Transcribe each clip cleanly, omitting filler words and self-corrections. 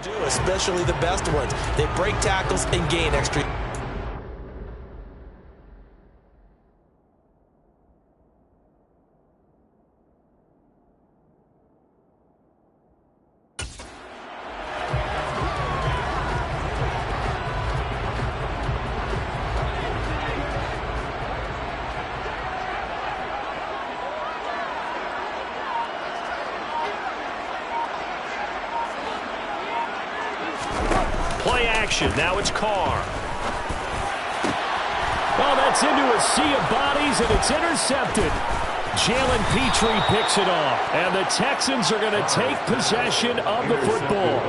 do, especially the best ones. They break tackles and gain extra. Play action. Now it's Carr. Oh, that's into a sea of bodies, and it's intercepted. Jalen Petrie picks it off, and the Texans are going to take possession of the football.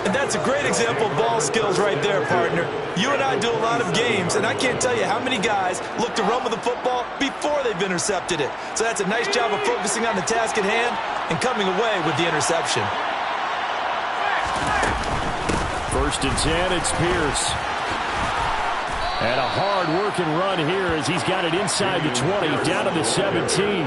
And that's a great example of ball skills right there, partner. You and I do a lot of games, and I can't tell you how many guys look to run with the football before they've intercepted it. So that's a nice job of focusing on the task at hand and coming away with the interception. First and 10, it's Pierce. And a hard-working run here as he's got it inside the 20, down to the 17.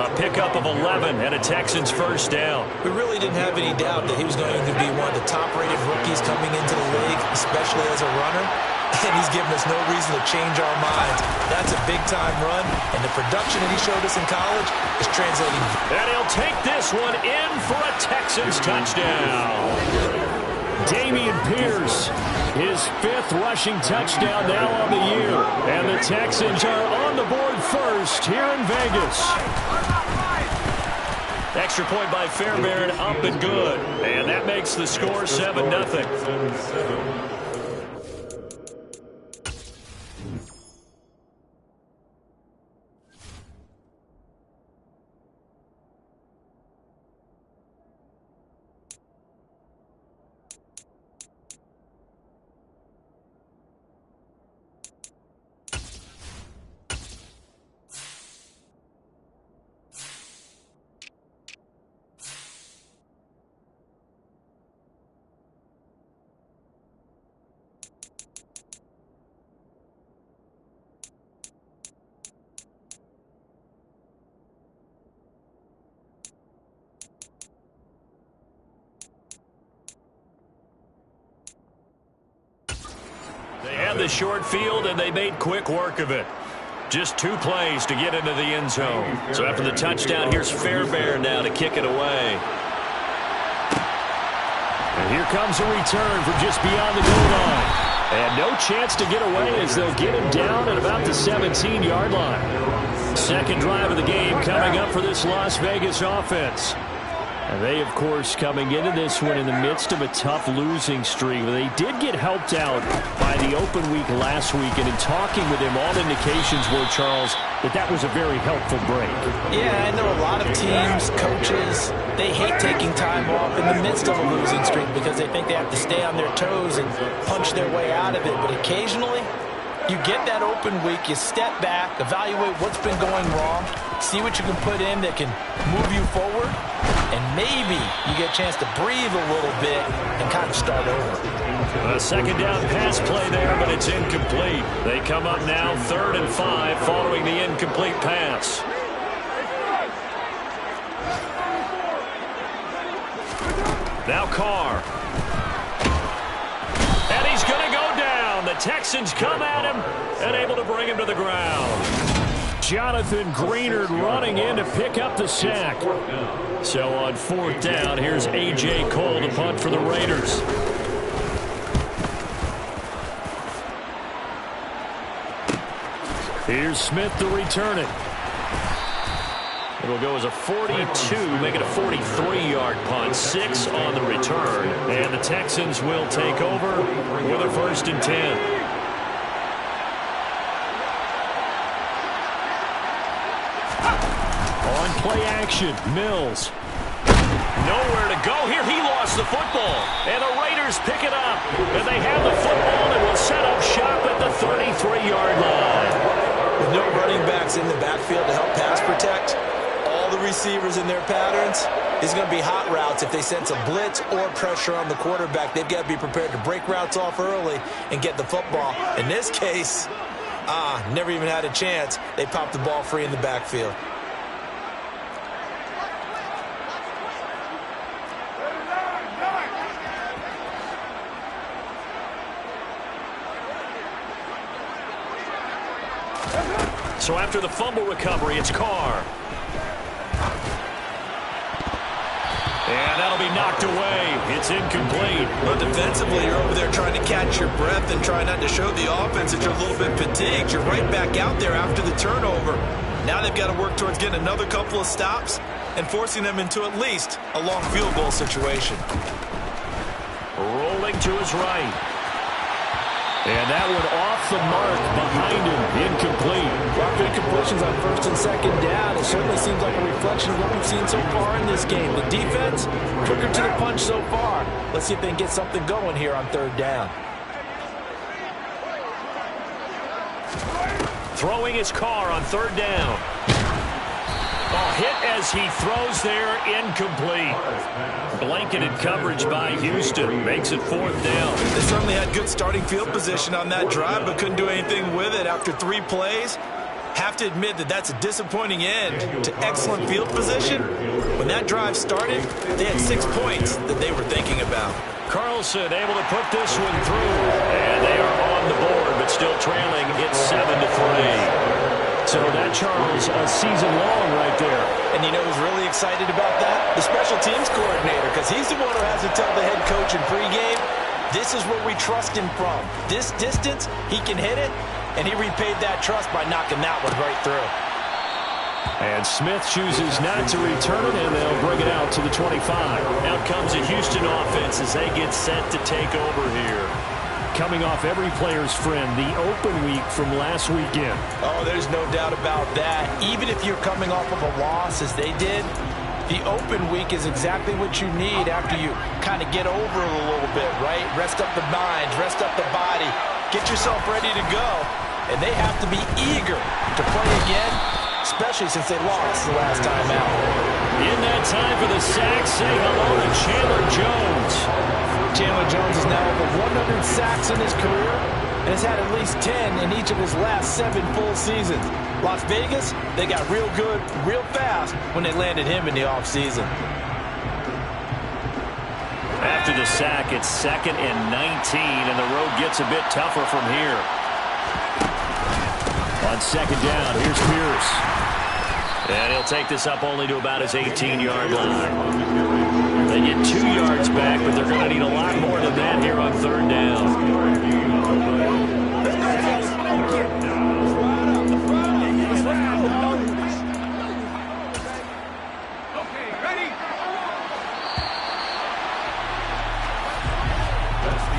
A pickup of 11 and a Texans first down. We really didn't have any doubt that he was going to be one of the top-rated rookies coming into the league, especially as a runner. And he's given us no reason to change our minds. That's a big-time run, and the production that he showed us in college is translating. And he'll take this one in for a Texans touchdown. Dameon Pierce, his 5th rushing touchdown now on the year. And the Texans are on the board first here in Vegas. Extra point by Fairbairn, up and good. And that makes the score 7-0. They had the short field, and they made quick work of it. Just 2 plays to get into the end zone. So after the touchdown, here's Fairbairn now to kick it away. And here comes a return from just beyond the goal line. And no chance to get away as they'll get him down at about the 17-yard line. Second drive of the game coming up for this Las Vegas offense. And they, of course, coming into this one in the midst of a tough losing streak. They did get helped out by the open week last week, and in talking with him, all indications were, Charles, that was a very helpful break. Yeah, I know a lot of teams, coaches, they hate taking time off in the midst of a losing streak because they think they have to stay on their toes and punch their way out of it. But occasionally, you get that open week, you step back, evaluate what's been going wrong, see what you can put in that can move you forward, and maybe you get a chance to breathe a little bit and kind of start over. A second down pass play there, but it's incomplete. They come up now 3rd and 5 following the incomplete pass. Now Carr. And he's going to go down. The Texans come at him and able to bring him to the ground. Jonathan Greenard running in to pick up the sack. So on 4th down, here's A.J. Cole to punt for the Raiders. Here's Smith to return it. It'll go as a 42, make it a 43-yard punt. 6 on the return. And the Texans will take over with a 1st and 10. On play action, Mills. Nowhere to go here. He lost the football. And the Raiders pick it up. And they have the football and will set up shop at the 33-yard line. With no running backs in the backfield to help pass protect, all the receivers in their patterns, is going to be hot routes if they sense a blitz or pressure on the quarterback. They've got to be prepared to break routes off early and get the football. In this case, never even had a chance. They popped the ball free in the backfield. So after the fumble recovery, it's Carr. And that'll be knocked away. It's incomplete. But defensively, you're over there trying to catch your breath and try not to show the offense that you're a little bit fatigued. You're right back out there after the turnover. Now they've got to work towards getting another couple of stops and forcing them into at least a long field goal situation. Rolling to his right. And that one off the mark behind him. Incomplete. Well, good completions on first and second down. It certainly seems like a reflection of what we've seen so far in this game. The defense, quicker to the punch so far. Let's see if they can get something going here on third down. Throwing his Carr on third down. Hit as he throws there, incomplete. Blanketed coverage by Houston makes it fourth down. They certainly had good starting field position on that drive, but couldn't do anything with it after 3 plays. Have to admit that that's a disappointing end to excellent field position. When that drive started, they had 6 points that they were thinking about. Carlson able to put this one through, and they are on the board, but still trailing. It's 7-3. So that, Charles, a season long right there. And you know who's really excited about that? The special teams coordinator, because he's the one who has to tell the head coach in pregame, this is where we trust him from. This distance, he can hit it, and he repaid that trust by knocking that one right through. And Smith chooses not to return it, and they'll bring it out to the 25. Out comes the Houston offense as they get set to take over here. Coming off every player's friend, the open week from last weekend. Oh, there's no doubt about that. Even if you're coming off of a loss, as they did, the open week is exactly what you need after you kind of get over it a little bit, right? Rest up the mind, rest up the body, get yourself ready to go. And they have to be eager to play again, especially since they lost the last time out. In that time for the sack, say hello to Chandler Jones. Chandler Jones is now over 100 sacks in his career and has had at least 10 in each of his last 7 full seasons. Las Vegas, they got real good, real fast when they landed him in the offseason. After the sack, it's 2nd and 19, and the road gets a bit tougher from here. On second down, here's Pierce. And he'll take this up only to about his 18-yard line. They get 2 yards back, but they're going to need a lot more than that here on third down.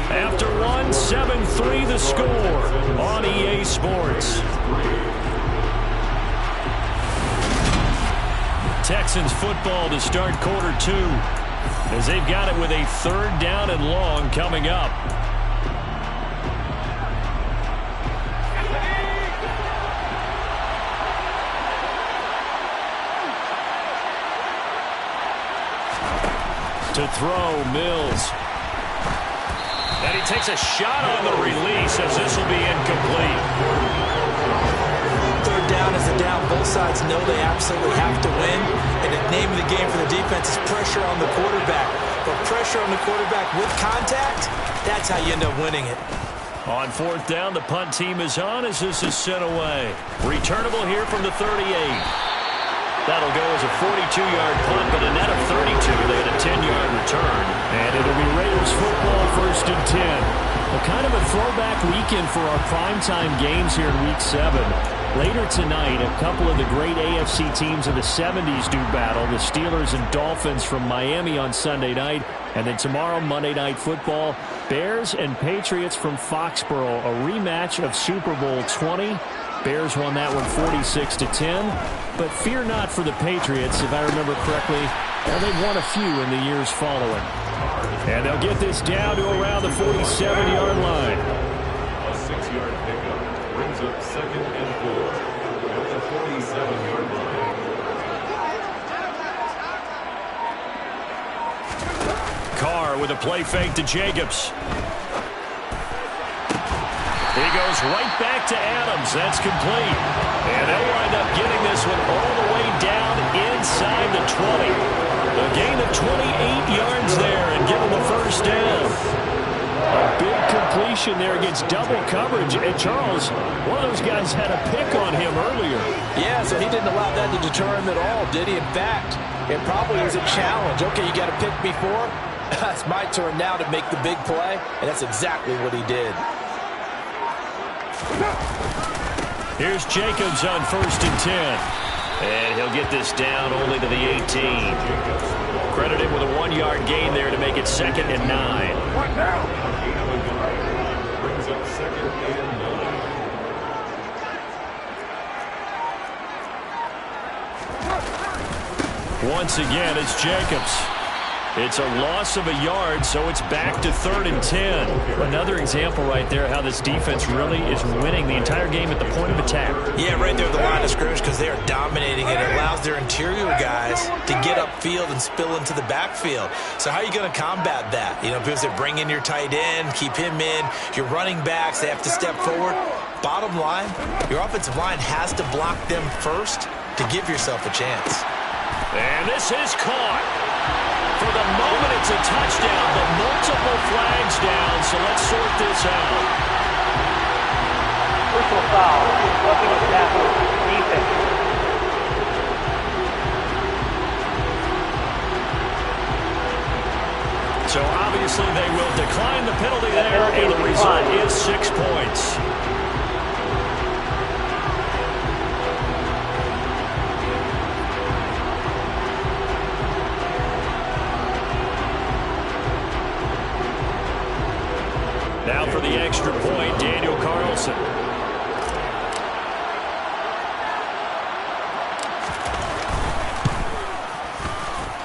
After one, 7-3 the score on EA Sports. Texans football to start quarter 2, as they've got it with a third down and long coming up. To throw, Mills. And he takes a shot on the release as this will be incomplete. Third down is a down. Both sides know they absolutely have to win. And the name of the game for the defense is pressure on the quarterback. But pressure on the quarterback with contact, that's how you end up winning it. On fourth down, the punt team is on as this is sent away. Returnable here from the 38. That'll go as a 42-yard punt, but a net of 32. They had a 10-yard return. And it'll be Raiders football, 1st and 10. Well, kind of a throwback weekend for our primetime games here in Week 7. Later tonight, a couple of the great AFC teams of the 70s do battle. The Steelers and Dolphins from Miami on Sunday night. And then tomorrow, Monday Night Football, Bears and Patriots from Foxborough. A rematch of Super Bowl 20. Bears won that one 46-10. But fear not for the Patriots, if I remember correctly. Well, they've won a few in the years following. And they'll get this down to around the 47-yard line. A 6-yard pickup brings up 2nd and 4 at the 47-yard line. Carr with a play fake to Jacobs. He goes right back to Adams. That's complete. And they'll wind up getting this one all the way down inside the 20. A gain of 28 yards there and give them the first down. A big completion there against double coverage. And Charles, one of those guys had a pick on him earlier. Yeah, so he didn't allow that to deter him at all, did he? In fact, it probably was a challenge. Okay, you got a pick before. It's my turn now to make the big play, and that's exactly what he did. Here's Jacobs on 1st and 10. And he'll get this down only to the 18. Credit him with a 1-yard gain there to make it 2nd and 9. What now? Brings up 2nd and 9. Once again, it's Jacobs. It's a loss of a yard, so it's back to 3rd and 10. Another example right there how this defense really is winning the entire game at the point of attack. Yeah, right there at the line of scrimmage because they are dominating it. It allows their interior guys to get upfield and spill into the backfield. So how are you going to combat that? You know, because they bring in your tight end, keep him in. Your running backs, they have to step forward. Bottom line, your offensive line has to block them first to give yourself a chance. And this is caught. For the moment, it's a touchdown, but multiple flags down, so let's sort this out. Personal foul, roughing the tackle, defense. So obviously they will decline the penalty there, and the result is 6 points. Now for the extra point, Daniel Carlson.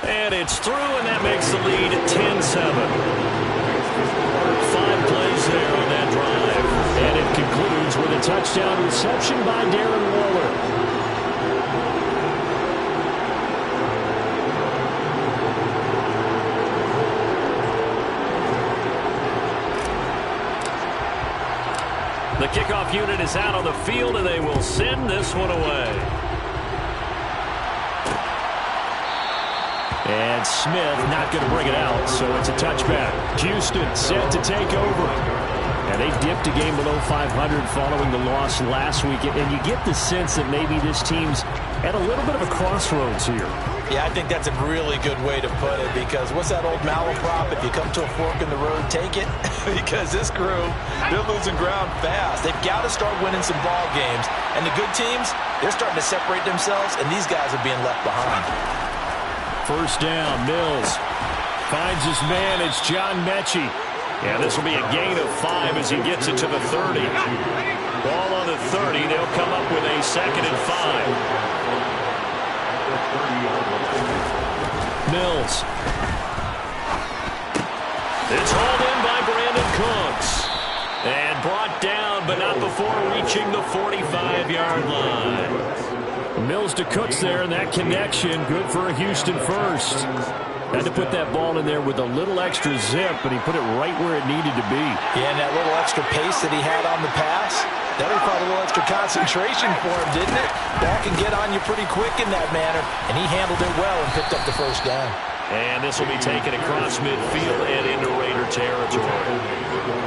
And it's through, and that makes the lead 10-7. 5 plays there on that drive. And it concludes with a touchdown reception by Darren Waller. The kickoff unit is out on the field, and they will send this one away. And Smith not going to bring it out, so it's a touchback. Houston set to take over. And they dipped a game below 500 following the loss last week. And you get the sense that maybe this team's at a little bit of a crossroads here. Yeah, I think that's a really good way to put it because what's that old malaprop? If you come to a fork in the road, take it. Because this crew, they're losing ground fast. They've got to start winning some ball games. And the good teams, they're starting to separate themselves, and these guys are being left behind. 1st down, Mills finds his man. It's John Mechie. Yeah, this will be a gain of 5 as he gets it to the 30. Ball on the 30. They'll come up with a 2nd and 5. Mills. It's hauled in by Brandon Cooks. And brought down, but not before reaching the 45-yard line. Mills to Cooks there, and that connection, good for a Houston first. Had to put that ball in there with a little extra zip, but he put it right where it needed to be. Yeah, and that little extra pace that he had on the pass, that required a little extra concentration for him, didn't it? Ball can get on you pretty quick in that manner, and he handled it well and picked up the 1st down. And this will be taken across midfield and into Raider territory.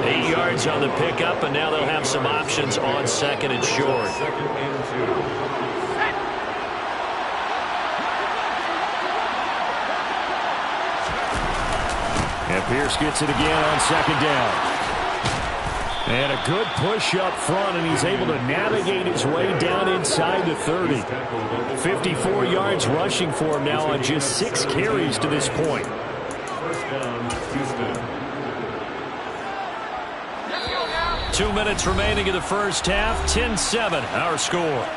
8 yards on the pickup, and now they'll have some options on 2nd and short. 2nd and 2. And Pierce gets it again on 2nd down. And a good push up front, and he's able to navigate his way down inside the 30. 54 yards rushing for him now on just 6 carries to this point. 1st down, Houston. 2 minutes remaining in the 1st half. 10-7, our score.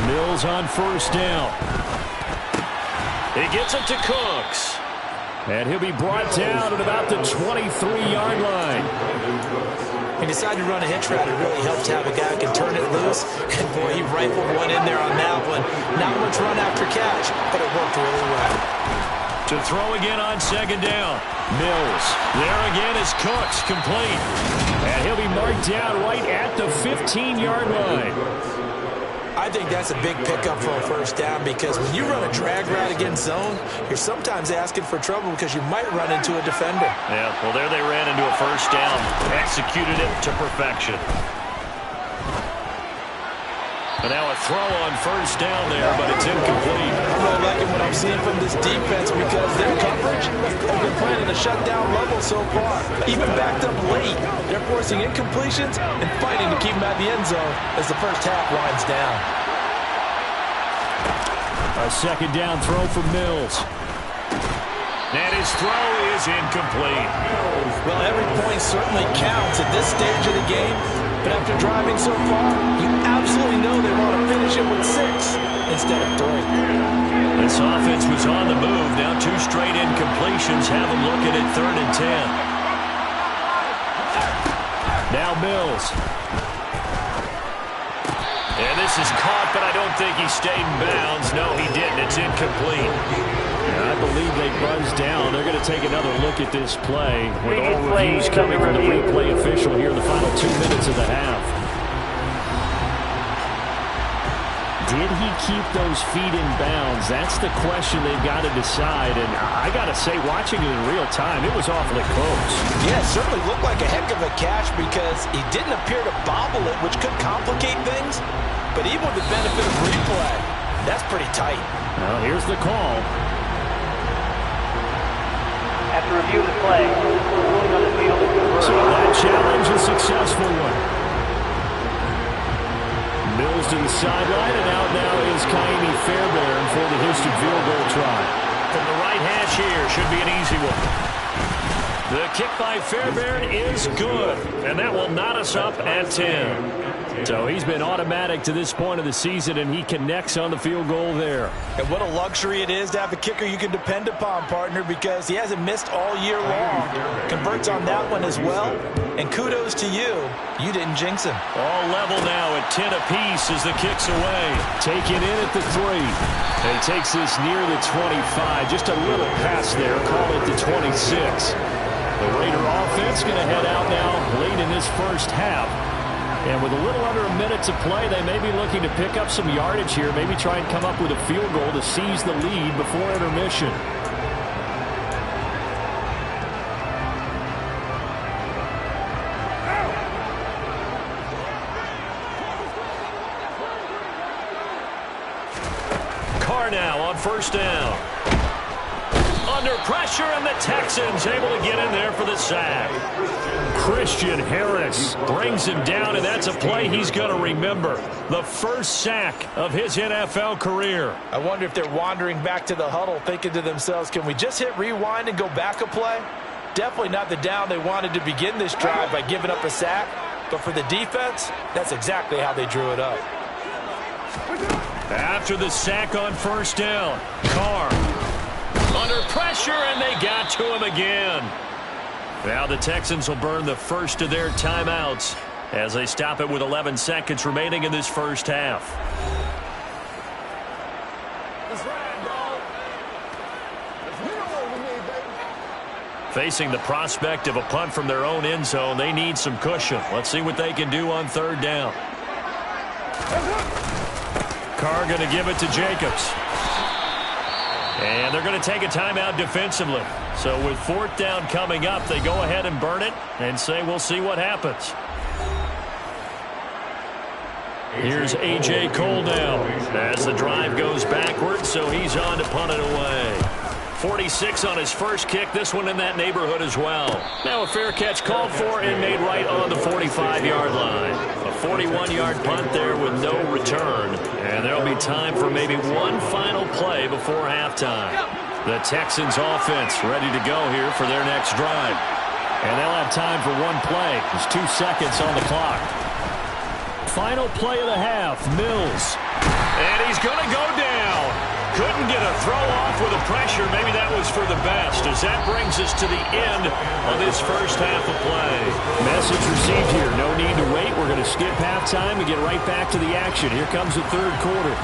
Mills on 1st down. He gets it to Cooks. And he'll be brought down at about the 23-yard line. He decided to run a hitch route. It really helps to have a guy who can turn it loose. And boy, he rifled one in there on that one. Not much run after catch, but it worked really well. To throw again on second down. Mills. There again is Cooks, complete. And he'll be marked down right at the 15-yard line. I think that's a big pickup for a first down because when you run a drag route against zone, you're sometimes asking for trouble because you might run into a defender. Yeah, well, there they ran into a first down. Executed it to perfection. But now a throw on first down there, but it's incomplete. I'm really liking what I'm seeing from this defense because their coverage has been playing at a shutdown level so far. Even backed up late, they're forcing incompletions and fighting to keep them out of the end zone as the first half winds down. A second down throw for Mills. And his throw is incomplete. Well, every point certainly counts at this stage of the game. But after driving so far, you absolutely know they want to finish it with 6 instead of 3. This offense was on the move. Now 2 straight incompletions have them looking at 3rd and 10. Now Mills. And this is caught, but I don't think he stayed in bounds. No, he didn't. It's incomplete. I believe they buzzed down. They're going to take another look at this play with all reviews coming from the replay official here in the final 2 minutes of the half. Did he keep those feet in bounds? That's the question they've got to decide. And I got to say, watching it in real time, it was awfully close. Yeah, it certainly looked like a heck of a catch because he didn't appear to bobble it, which could complicate things. But even with the benefit of replay, that's pretty tight. Well, here's the call. After review of the play, ruling on the field is confirmed. So that challenge is a successful one. Mills to the sideline, and out now is Kaimi Fairbairn for the Houston field goal try. From the right hash here, should be an easy one. The kick by Fairbairn is good, and that will knot us up at 10. So he's been automatic to this point of the season, and he connects on the field goal there. And what a luxury it is to have a kicker you can depend upon, partner, because he hasn't missed all year long. Converts on that one as well. And kudos to you. You didn't jinx him. All level now at 10 apiece as the kick's away. Taken in at the 3. And he takes this near the 25. Just a little pass there. Call it the 26. The Raider offense going to head out now late in this first half. And with a little under a minute to play, they may be looking to pick up some yardage here, maybe try and come up with a field goal to seize the lead before intermission. Carr now on first down. Under pressure, and the Texans able to get in there for the sack. Christian Harris brings him down, and that's a play he's going to remember. The first sack of his NFL career. I wonder if they're wandering back to the huddle thinking to themselves, can we just hit rewind and go back a play? Definitely not the down they wanted to begin this drive by giving up a sack. But for the defense, that's exactly how they drew it up. After the sack on first down, Carr under pressure, and they got to him again. Now the Texans will burn the first of their timeouts as they stop it with 11 seconds remaining in this first half. Facing the prospect of a punt from their own end zone, they need some cushion. Let's see what they can do on third down. Carr going to give it to Jacobs. And they're going to take a timeout defensively. So with fourth down coming up, they go ahead and burn it and say we'll see what happens. Here's A.J. Cole now as the drive goes backwards, so he's on to punt it away. 46 on his first kick, this one in that neighborhood as well. Now a fair catch called for and made right on the 45-yard line. A 41-yard punt there with no return. And there'll be time for maybe one final play before halftime. The Texans offense ready to go here for their next drive. And they'll have time for one play. There's 2 seconds on the clock. Final play of the half, Mills. And he's going to go down. Couldn't get a throw off with the pressure. Maybe that was for the best, as that brings us to the end of this first half of play. Message received here. No need to wait. We're going to skip halftime and get right back to the action. Here comes the third quarter.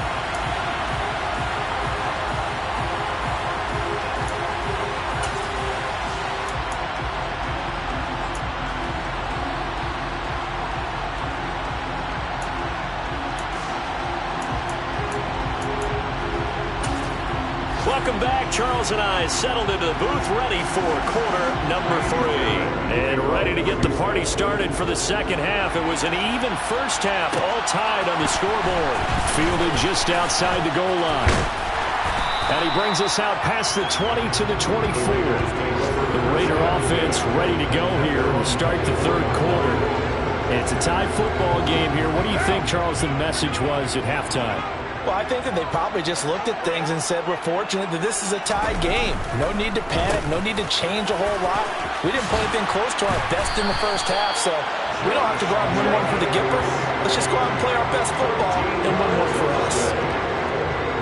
Welcome back. Charles and I settled into the booth, ready for quarter number 3. And ready to get the party started for the second half. It was an even first half, all tied on the scoreboard. Fielded just outside the goal line. And he brings us out past the 20 to the 24. The Raider offense ready to go here to start the third quarter. And it's a tie football game here. What do you think, Charles, the message was at halftime? Well, I think that they probably just looked at things and said, we're fortunate that this is a tied game. No need to panic, no need to change a whole lot. We didn't play anything close to our best in the first half, so we don't have to go out and win one for the Gipper. Let's just go out and play our best football and win one for us.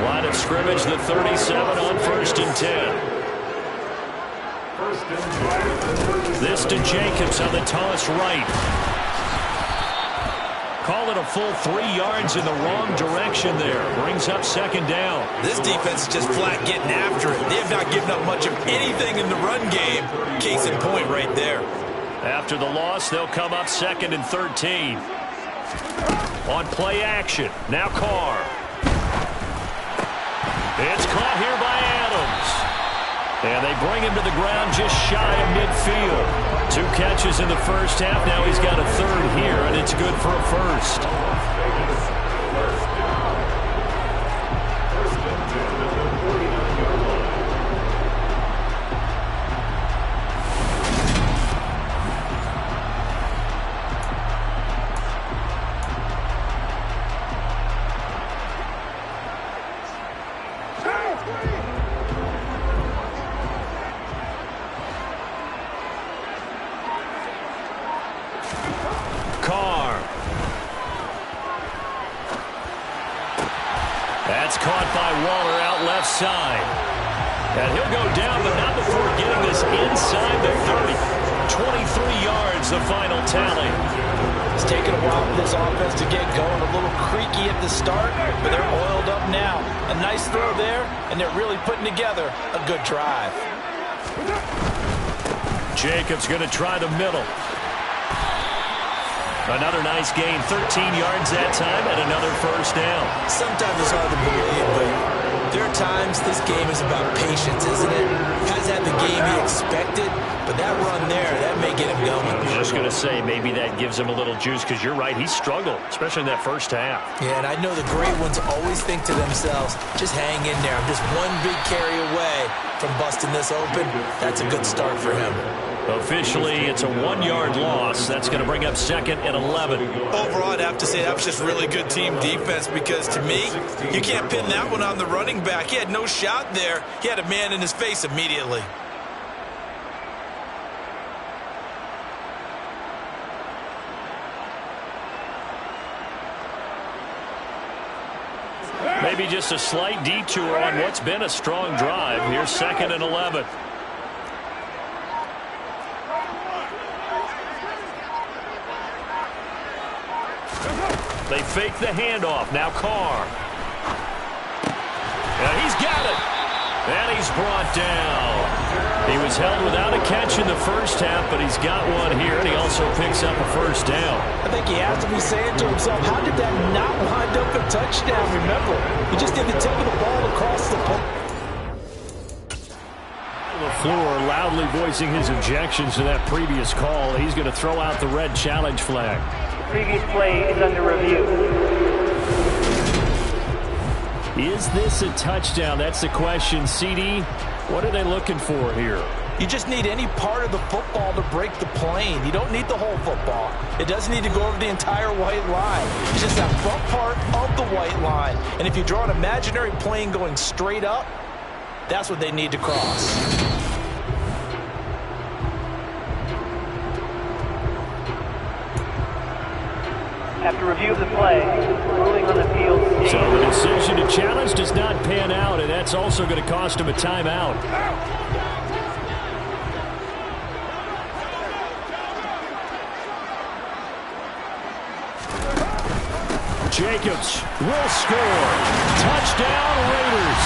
Line of scrimmage, the 37 on 1st and 10. This to Jacobs on the toss right. Call it a full 3 yards in the wrong direction there. Brings up 2nd down. This defense is just flat getting after it. They have not given up much of anything in the run game. Case in point right there. After the loss, they'll come up 2nd and 13. On play action, now Carr. It's caught here by Adams. And they bring him to the ground just shy of midfield. 2 catches in the first half. Now he's got a 3rd here, and it's good for a first. That's caught by Waller out left side. And he'll go down, but not before getting this inside the 30. 23 yards, the final tally. It's taken a while for this offense to get going. A little creaky at the start, but they're oiled up now. A nice throw there, and they're really putting together a good drive. Jacobs going to try the middle. Another nice gain, 13 yards that time, and another first down. Sometimes it's hard to believe, but there are times this game is about patience, isn't it? Has had the game he expected, but that run there, that may get him going. Just going to say, maybe that gives him a little juice, because you're right, he struggled, especially in that first half. Yeah, and I know the great ones always think to themselves, just hang in there. I'm just one big carry away from busting this open. That's a good start for him. Officially, it's a 1-yard loss. That's going to bring up 2nd and 11. Overall, I'd have to say that was just really good team defense because, to me, you can't pin that one on the running back. He had no shot there. He had a man in his face immediately. Maybe just a slight detour on what's been a strong drive. Here's 2nd and 11. They fake the handoff. Now Carr. And he's got it. And he's brought down. He was held without a catch in the first half, but he's got one here, and he also picks up a first down. I think he has to be saying to himself, how did that not wind up a touchdown? Remember, he just did the tip of the ball across the plate. LaFleur loudly voicing his objections to that previous call. He's going to throw out the red challenge flag. Previous play is under review. Is this a touchdown? That's the question. CD, what are they looking for here? You just need any part of the football to break the plane. You don't need the whole football. It doesn't need to go over the entire white line. It's just that front part of the white line. And if you draw an imaginary plane going straight up, that's what they need to cross. After review of the play, ruling on the field. So the decision to challenge does not pan out, and that's also going to cost him a timeout. Jacobs will score. Touchdown, Raiders.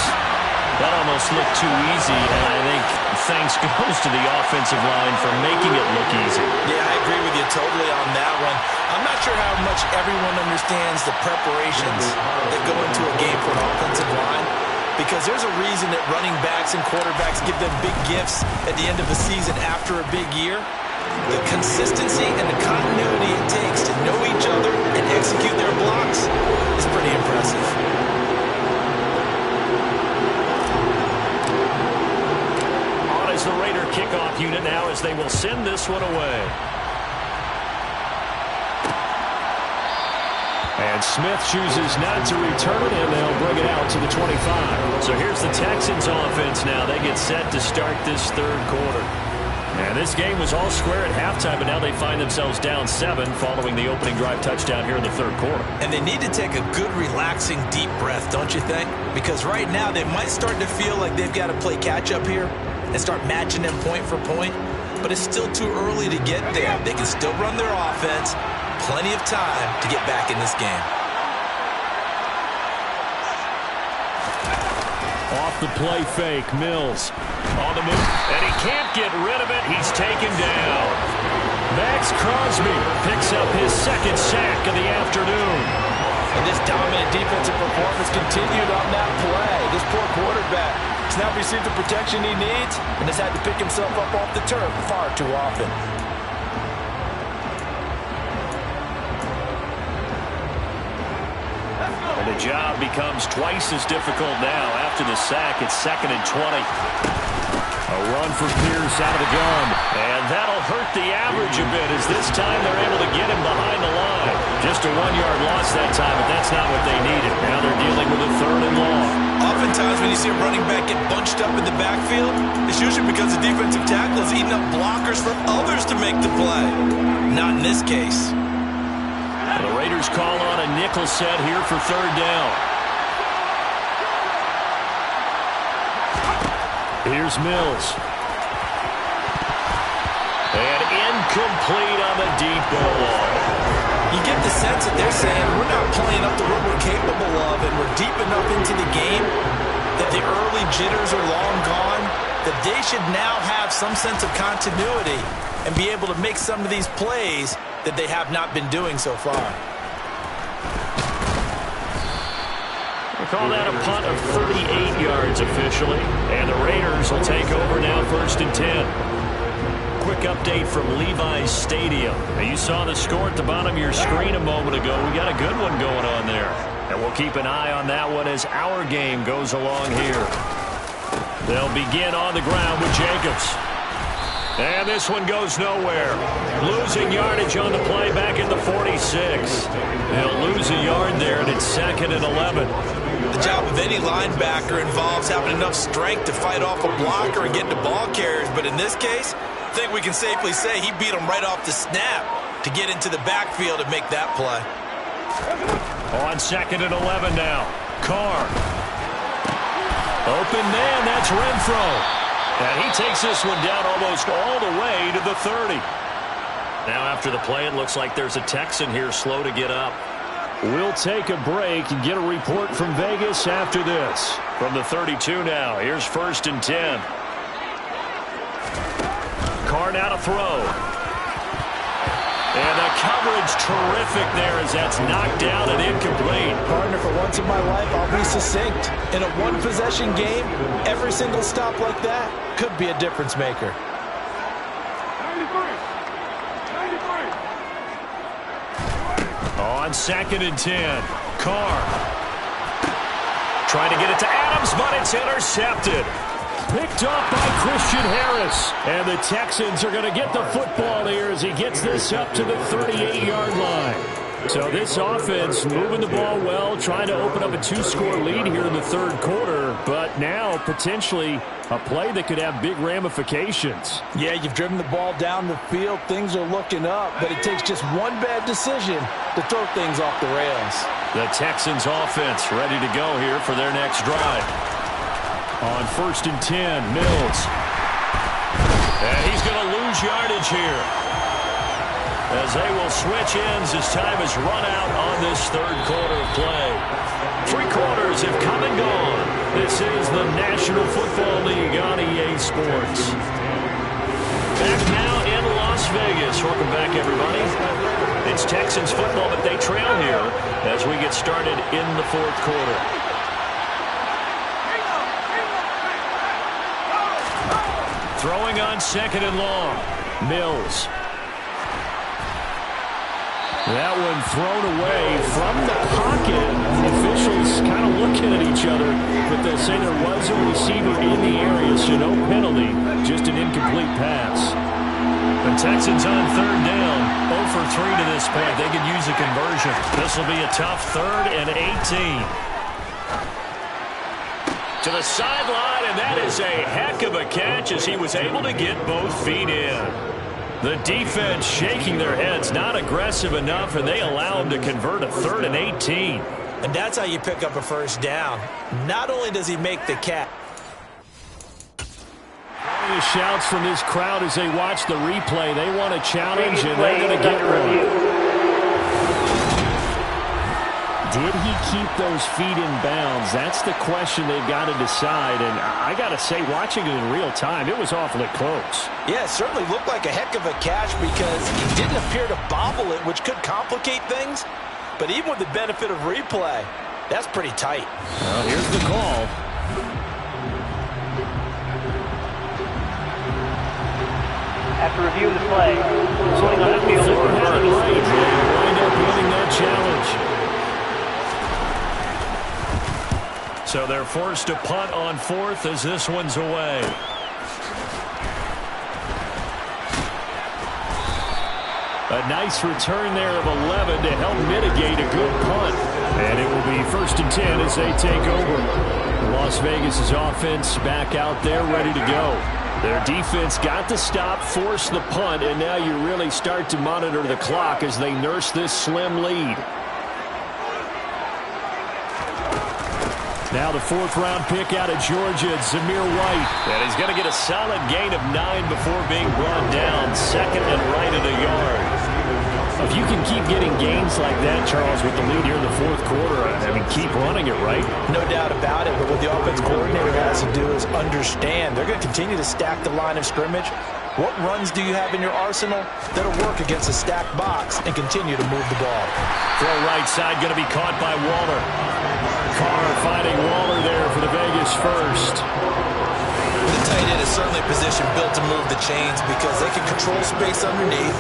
That almost looked too easy, and I think thanks goes to the offensive line for making it look easy. Yeah, I agree with you totally on that one. I'm not sure how much everyone understands the preparations that go into a game for an offensive line, because there's a reason that running backs and quarterbacks give them big gifts at the end of the season after a big year. The consistency and the continuity it takes to know each other and execute their blocks is pretty impressive. On is the Raider kickoff unit now as they will send this one away. And Smith chooses not to return it, and they'll bring it out to the 25. So here's the Texans offense now. They get set to start this third quarter. And this game was all square at halftime, but now they find themselves down 7 following the opening drive touchdown here in the third quarter. And they need to take a good, relaxing, deep breath, don't you think? Because right now they might start to feel like they've got to play catch-up here and start matching them point for point. But it's still too early to get there. They can still run their offense. Plenty of time to get back in this game. Off the play fake, Mills on the move, and he can't get rid of it. He's taken down. Max Crosby picks up his second sack of the afternoon. And this dominant defensive performance continued on that play. This poor quarterback has not received the protection he needs and has had to pick himself up off the turf far too often. And the job becomes twice as difficult now after the sack. It's 2nd and 20. A run for Pierce out of the gun. And that'll hurt the average a bit as this time they're able to get him behind the line. Just a 1-yard loss that time, but that's not what they needed. Now they're dealing with a 3rd and long. Oftentimes when you see a running back get bunched up in the backfield, it's usually because the defensive tackle is eating up blockers for others to make the play. Not in this case. The Raiders call on a nickel set here for 3rd down. Here's Mills. And incomplete on the deep ball. You get the sense that they're saying we're not playing up to what we're capable of, and we're deep enough into the game that the early jitters are long gone, that they should now have some sense of continuity and be able to make some of these plays that they have not been doing so far. We call that a punt of 38 yards officially. And the Raiders will take over now 1st and 10. Quick update from Levi's Stadium. Now, you saw the score at the bottom of your screen a moment ago. We got a good one going on there. And we'll keep an eye on that one as our game goes along here. They'll begin on the ground with Jacobs. And this one goes nowhere. Losing yardage on the play back at the 46. They'll lose a yard there, and it's 2nd and 11. The job of any linebacker involves having enough strength to fight off a blocker and get to ball carriers. But in this case, I think we can safely say he beat him right off the snap to get into the backfield and make that play. On 2nd and 11 now. Carr. Open man, that's Renfro. And he takes this one down almost all the way to the 30. Now after the play, it looks like there's a Texan here slow to get up. We'll take a break and get a report from Vegas after this. From the 32 now, here's 1st and 10. Carr now to throw. And the coverage terrific there as that's knocked down and incomplete. Partner, for once in my life, I'll be succinct. In a one-possession game, every single stop like that could be a difference maker. 93. On 2nd and 10, Carr. Trying to get it to Adams, but it's intercepted. Picked up by Christian Harris. And the Texans are going to get the football here as he gets this up to the 38-yard line. So this offense moving the ball well, trying to open up a 2-score lead here in the third quarter. But now potentially a play that could have big ramifications. Yeah, you've driven the ball down the field. Things are looking up, but it takes just one bad decision to throw things off the rails. The Texans offense ready to go here for their next drive. On 1st and 10, Mills. And he's going to lose yardage here, as they will switch ends as time has run out on this third quarter of play. 3 quarters have come and gone. This is the National Football League on EA Sports. Back now in Las Vegas. Welcome back, everybody. It's Texans football, but they trail here as we get started in the fourth quarter. Throwing on second and long. Mills. That one thrown away from the pocket. The officials kind of looking at each other, but they'll say there was a receiver in the area, so no penalty, just an incomplete pass. The Texans on third down, 0 for 3 to this point. They could use a conversion. This will be a tough 3rd and 18. To the sideline, and that is a heck of a catch as he was able to get both feet in. The defense shaking their heads, not aggressive enough, and they allow him to convert a 3rd and 18. And that's how you pick up a first down. Not only does he make the catch. The shouts from this crowd as they watch the replay. They want a challenge, and they're going to get one. Did he keep those feet in bounds? That's the question they've got to decide. And I got to say, watching it in real time, it was awfully close. Yeah, it certainly looked like a heck of a catch because he didn't appear to bobble it, which could complicate things. But even with the benefit of replay, that's pretty tight. Well, here's the call. After review of the play, ruling on the field is reversed. Right. They wind up winning that challenge. So they're forced to punt on 4th as this one's away. A nice return there of 11 to help mitigate a good punt. And it will be 1st and 10 as they take over. Las Vegas' offense back out there ready to go. Their defense got the stop, forced the punt, and now you really start to monitor the clock as they nurse this slim lead. Now the 4th-round pick out of Georgia, Zamir White. And he's going to get a solid gain of 9 before being brought down. 2nd and right at a yard. If you can keep getting gains like that, Charles, with the lead here in the 4th quarter, I mean, keep running it, right? No doubt about it, but what the offense coordinator has to do is understand. They're going to continue to stack the line of scrimmage. What runs do you have in your arsenal that'll work against a stacked box and continue to move the ball? Throw right side going to be caught by Waller. Carr finding Waller there for the Vegas first. The tight end is certainly a position built to move the chains because they can control space underneath.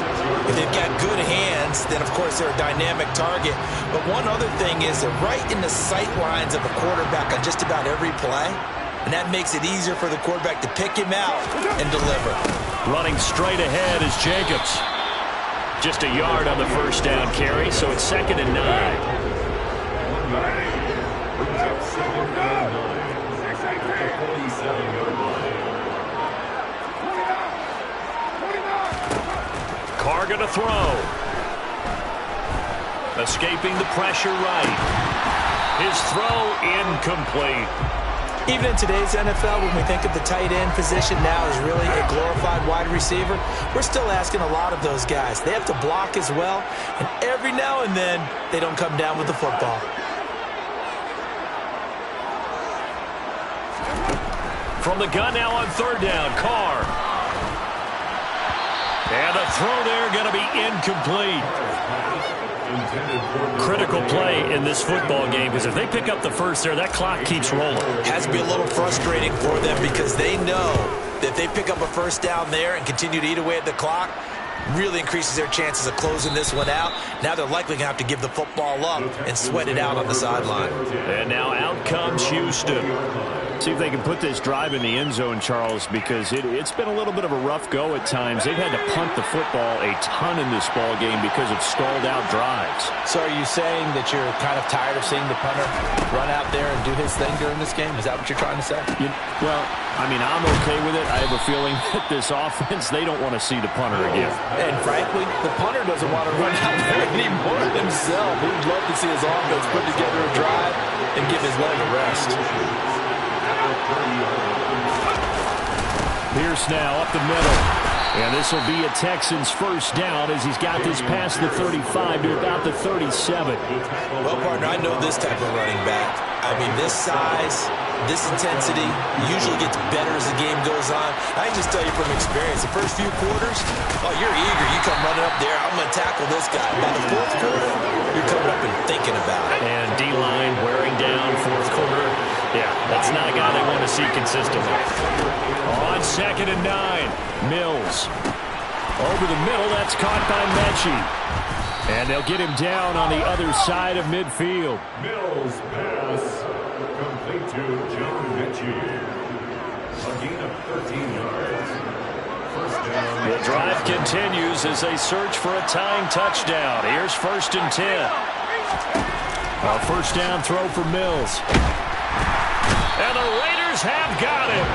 If they've got good hands, then of course they're a dynamic target. But one other thing is they're right in the sight lines of a quarterback on just about every play. And that makes it easier for the quarterback to pick him out and deliver. Running straight ahead is Jacobs. Just a yard on the first down carry, so it's 2nd and 9. Carr going to throw. Escaping the pressure right. His throw incomplete. Even in today's NFL, when we think of the tight end position now as really a glorified wide receiver, we're still asking a lot of those guys. They have to block as well, and every now and then, they don't come down with the football. From the gun now on 3rd down, Carr. And the throw there going to be incomplete. Critical play in this football game because if they pick up the first there, that clock keeps rolling. Has to be a little frustrating for them because they know that if they pick up a first down there and continue to eat away at the clock, really increases their chances of closing this one out. Now they're likely going to have to give the football up and sweat it out on the sideline. And now out comes Houston. See if they can put this drive in the end zone, Charles, because it's been a little bit of a rough go at times. They've had to punt the football a ton in this ball game because of stalled out drives. So are you saying that you're kind of tired of seeing the punter run out there and do his thing during this game? Is that what you're trying to say? Well, I mean, I'm okay with it. I have a feeling that this offense, they don't want to see the punter again. And frankly, the punter doesn't want to run out there anymore himself. He'd love to see his offense put together a drive and give his leg a rest. Pierce now up the middle. And this will be a Texans first down as he's got this past the 35 to about the 37. Well, partner, I know this type of running back. I mean, this size, this intensity usually gets better as the game goes on. I can just tell you from experience, the first few quarters, oh, you're eager. You come running up there, I'm going to tackle this guy. By the 4th quarter, you're coming up and thinking about it. And D-line wearing down 4th quarter. Yeah, that's not a guy they want to see consistently. On 2nd and 9, Mills. Over the middle, that's caught by Mechie. And they'll get him down on the other side of midfield. Mills pass complete to John Mechie. A gain of 13 yards. First down. The drive continues as they search for a tying touchdown. Here's 1st and 10. A first down throw for Mills. And the Raiders have got him.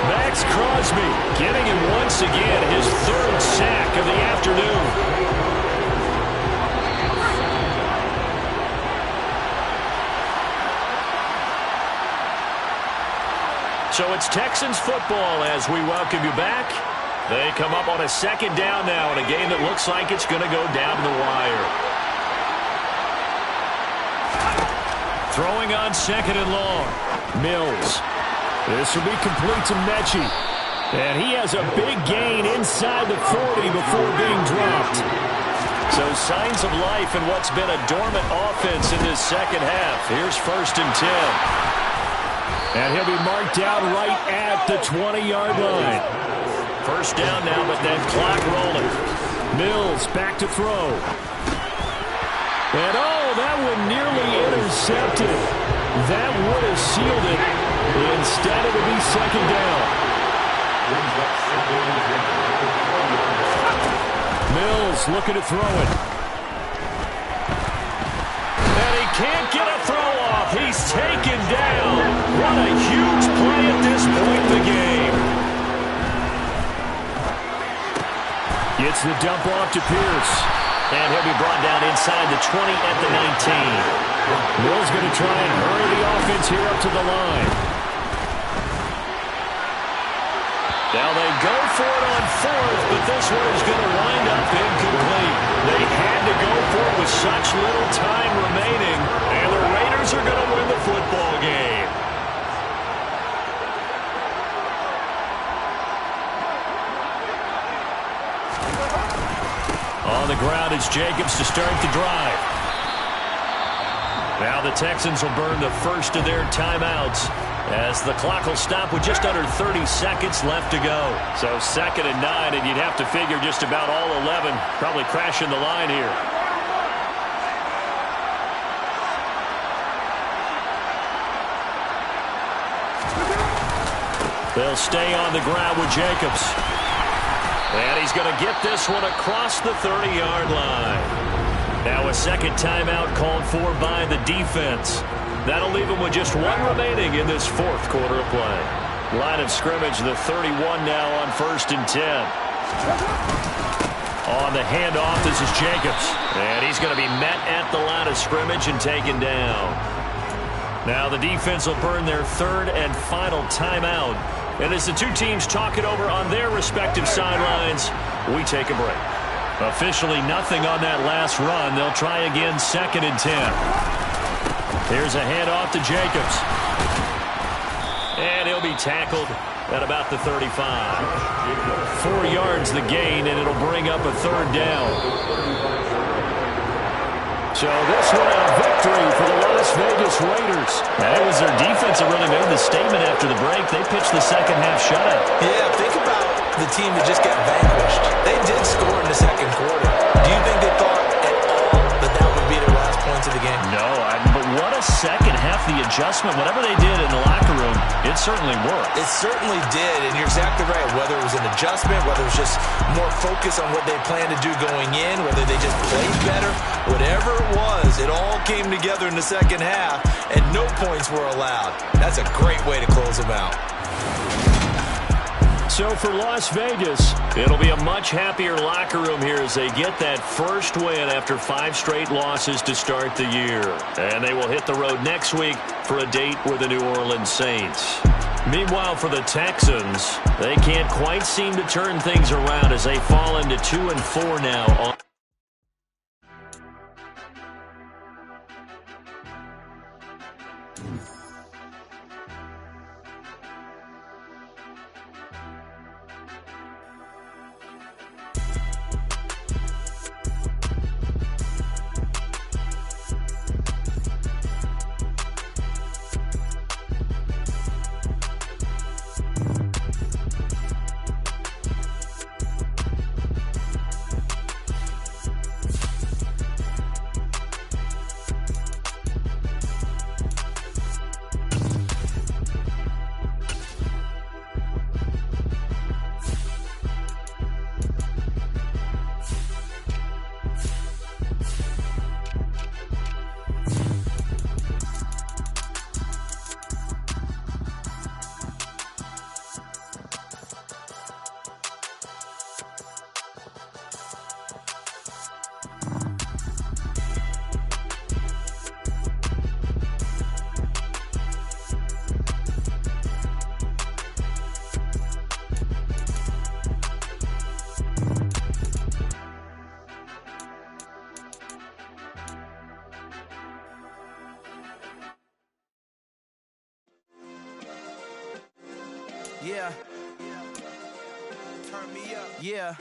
Max Crosby getting him once again, his 3rd sack of the afternoon. So it's Texans football as we welcome you back. They come up on a 2nd down now in a game that looks like it's going to go down to the wire. Throwing on 2nd and long. Mills. This will be complete to Mechie. And he has a big gain inside the 40 before being dropped. So signs of life in what's been a dormant offense in this second half. Here's 1st and 10. And he'll be marked down right at the 20-yard line. First down now, but then clock rolling. Mills back to throw. And that one nearly intercepted. That would have sealed it. Instead, it'll be 2nd down. Mills looking to throw it. And he can't get a throw off. He's taken down. What a huge play at this point in the game. Gets the dump off to Pierce. And he'll be brought down inside the 20 at the 19. Mills going to try and hurry the offense here up to the line. Now they go for it on 4th, but this one is going to wind up incomplete. They had to go for it with such little time remaining, and the Raiders are going to win the football game. On the ground is Jacobs to start the drive. Now the Texans will burn the first of their timeouts as the clock will stop with just under 30 seconds left to go. So 2nd and 9, and you'd have to figure just about all 11 probably crashing the line here. They'll stay on the ground with Jacobs. And he's going to get this one across the 30-yard line. Now a second timeout called for by the defense. That'll leave him with just one remaining in this 4th quarter of play. Line of scrimmage, the 31 now on 1st and 10. On the handoff, this is Jacobs. And he's going to be met at the line of scrimmage and taken down. Now the defense will burn their 3rd and final timeout. And as the two teams talk it over on their respective sidelines, we take a break. Officially nothing on that last run. They'll try again 2nd and 10. Here's a handoff to Jacobs. And he'll be tackled at about the 35. 4 yards the gain, and it'll bring up a 3rd down. So this one a victory for the Las Vegas Raiders. And it was their defense that really made the statement after the break. They pitched the second half shutout. Yeah, think about the team that just got vanquished. They did score in the 2nd quarter. Do you think they thought at all that that would be their last points of the game? No, but what a second half. The adjustment, whatever they did in the locker room, it certainly worked. It certainly did, and you're exactly right. Whether it was an adjustment, whether it was just more focus on what they planned to do going in, whether they just played better, whatever it was, it all came together in the second half, and no points were allowed. That's a great way to close them out. So for Las Vegas, it'll be a much happier locker room here as they get that first win after 5 straight losses to start the year. And they will hit the road next week for a date with the New Orleans Saints. Meanwhile, for the Texans, they can't quite seem to turn things around as they fall into 2-4 now. Yeah. Turn me up. Yeah.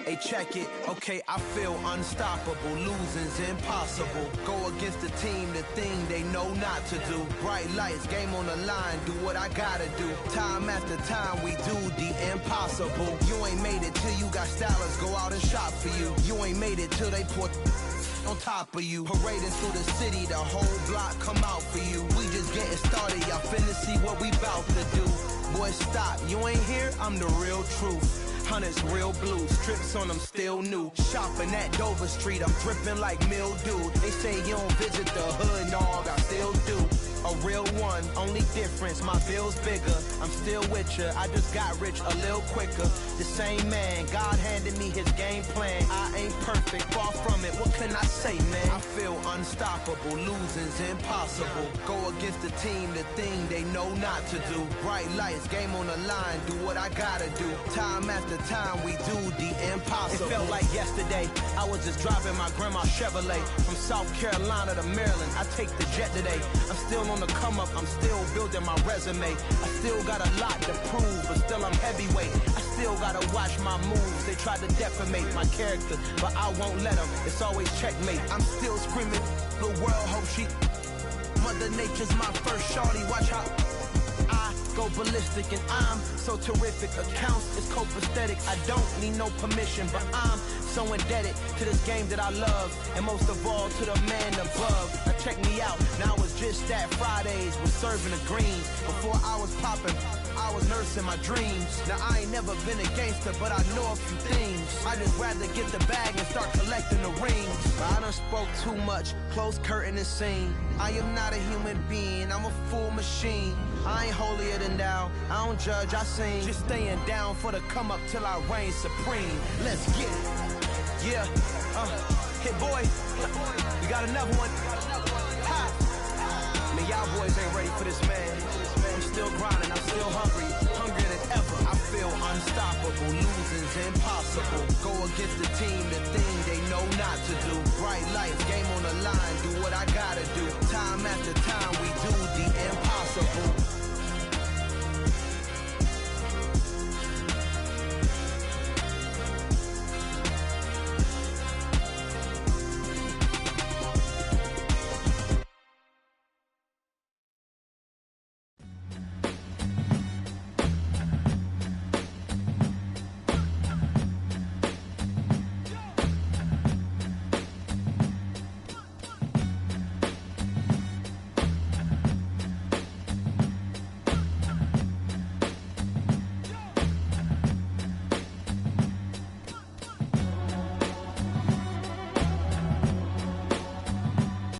Hey, check it. Okay, I feel unstoppable. Losing's impossible. Go against the team, the thing they know not to do. Bright lights, game on the line, do what I gotta do. Time after time, we do the impossible. You ain't made it till you got stylers go out and shop for you. You ain't made it till they put on top of you. Parading through the city, the whole block come out for you. We just getting started, y'all finna see what we bout to do. Boy, stop, you ain't here, I'm the real truth. Hunters, real blue, strips on them still new. Shopping at Dover Street, I'm dripping like mildew. They say you don't visit the hood, dog, I still do. A real one, only difference, my bill's bigger. I'm still with ya, I just got rich a little quicker. The same man, God handed me his game plan. I ain't perfect, far from it, what can I say, man? I feel unstoppable, losing's impossible. Go against the team, the thing they know not to do. Bright lights, game on the line, do what I gotta do. Time after time, we do the impossible. It felt like yesterday, I was just driving my grandma's Chevrolet. From South Carolina to Maryland, I take the jet today. I'm still on the come up, I'm still building my resume. I still got a lot to prove, but still I'm heavyweight. I still gotta watch my moves. They try to defamate my character, but I won't let them. It's always checkmate. I'm still screaming, the world hope she. Mother Nature's my first shorty, watch how I go ballistic, and I'm so terrific. Accounts is copacetic. I don't need no permission, but I'm so indebted to this game that I love, and most of all to the man above. Now check me out, now it's just that Fridays was serving the greens. Before I was popping, I was nursing my dreams. Now I ain't never been a gangster, but I know a few things. I just rather get the bag and start collecting the rings. But I done spoke too much, close curtain and scene. I am not a human being, I'm a full machine. I ain't holier than thou, I don't judge, I sing. Just staying down for the come up till I reign supreme. Let's get it. Yeah, hit boy, we got another one. Ha! Man, y'all boys ain't ready for this, man. I'm still grinding, I'm still hungry, hungrier than ever. I feel unstoppable, losing's impossible. Go against the team, the thing they know not to do. Bright lights, game on the line, do what I gotta do. Time after time, we do